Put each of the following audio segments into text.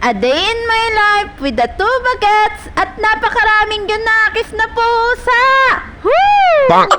A day in my life with the two bagets at napakaraming gunakis na pusa! Woo!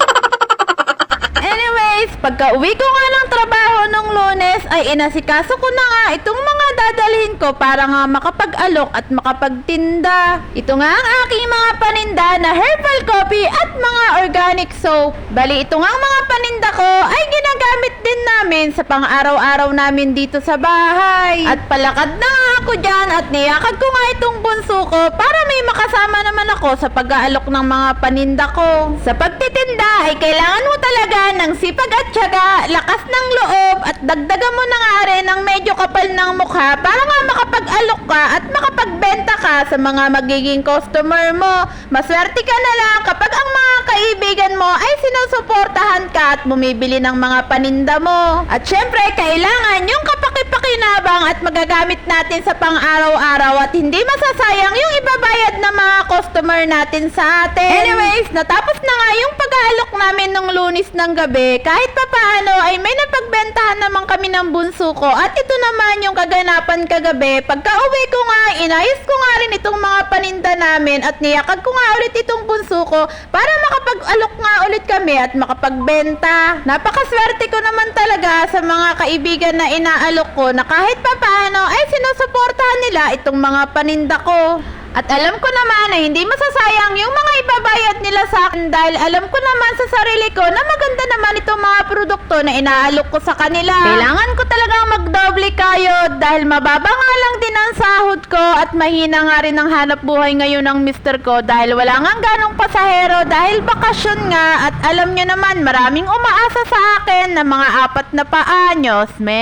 Anyways, pagka uwi ko nga ng trabaho nung Lunes ay inasikaso ko na nga itong mga dadalhin ko para nga makapag-alok at makapagtinda. Ito nga ang aking mga paninda na herbal coffee at mga organic soap. Bali, ito nga ang mga paninda ko ay ginagamit din namin sa pang-araw-araw namin dito sa bahay. At palakad na nga ako dyan at niyakag ko nga itong bunso ko para may makasama naman ako sa pag-aalok ng mga paninda ko. Sa pagtitinda ay kailangan mo talaga ng sipag at tiyaga, lakas ng loob at dagdagan mo na nga rin ng medyo kapal ng mukha para nga makapag-alok ka at makapagbenta ka sa mga magiging customer mo. Maswerte ka na lang kapag ang mga kaibigan mo ay sinusuportahan ka at bumibili ng mga paninda mo. At syempre, kailangan yung kapaki-pakinabang at magagamit natin sa pang-araw-araw at hindi masasayang yung ibabayad ng mga customer natin sa atin. Anyways, natapos na nga yung pag-aalok namin nung Lunes ng gabi. Kahit papaano ay may napagbentahan naman kami ng bunso ko at ito naman yung kaganapan kagabi. Pagka uwi ko nga, inayos ko nga rin itong mga paninda namin at niyakag ko nga ulit itong bunso ko para makapag-alok nga ulit kami at makapagbenta. Napakaswerte ko naman talaga sa mga kaibigan na inaalok ko na kahit papaano ay sinusuportahan nila itong mga paninda ko. At alam ko naman na hindi masasayang yung mga ibabayad nila sa akin dahil alam ko naman sa sarili ko na maganda naman itong mga produkto na inaalok ko sa kanila. Kailangan ko talagang magdoble kayod dahil mababa nga lang din ang sahod ko at mahina nga rin ang hanap buhay ngayon ng mister ko dahil wala nga ganong pasahero dahil bakasyon nga at alam nyo naman maraming umaasa sa akin na mga 4 na paa, Nyosme.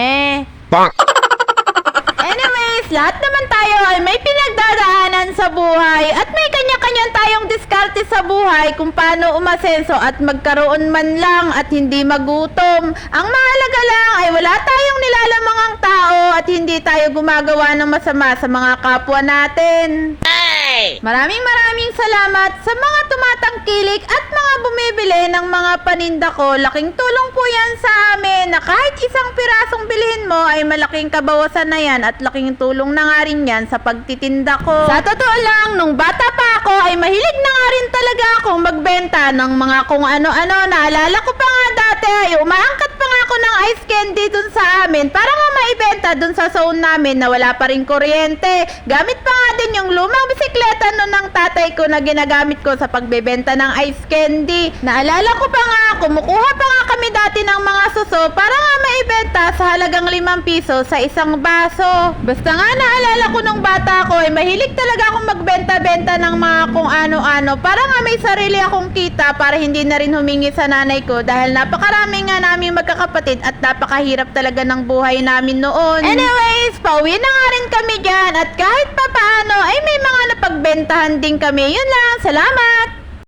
Anyways, lahat naman tayo ay may pinagdadaanan sa buhay at may kanya-kanyan tayong diskarte sa buhay kung paano umasenso at magkaroon man lang at hindi magutom. Ang mahalaga lang ay wala tayong nilalamangang tao at hindi tayo gumagawa ng masama sa mga kapwa natin. Maraming salamat sa mga tumatangkilik at mga bumibili ng mga paninda ko. Laking tulong po yan sa amin na kahit isang pirasong bilhin mo ay malaking kabawasan na yan at laking tulong na nga rin yan sa pagtitinda ko. Sa totoo lang, nung bata pa ako ay mahilig na nga rin talaga akong magbenta ng mga kung ano-ano. Naalala ko pa nga dati ay umaangkat pa nga ako ng ice candy dun sa amin para nga maibenta dun sa zone namin na wala pa rin kuryente. Gamit pa nga din yung lumang bisikleta nun ng tatay ko na ginagamit ko sa pagbebenta ng ice candy. Naalala ko pa nga, kumukuha pa nga kami dati ng mga suso para nga maibenta sa halagang 5 piso sa isang baso. Basta nga naalala ko nung bata ko ay mahilig talaga akong magbenta-benta ng mga kung ano-ano para nga may sarili akong kita para hindi na rin humingi sa nanay ko dahil napakarami nga namin magkakapatid at napakahirap talaga ng buhay namin noon. Anyways, pauwi na nga rin kami dyan at kahit papaano ay may mga napagbentahan din kami. Yun lang, salamat!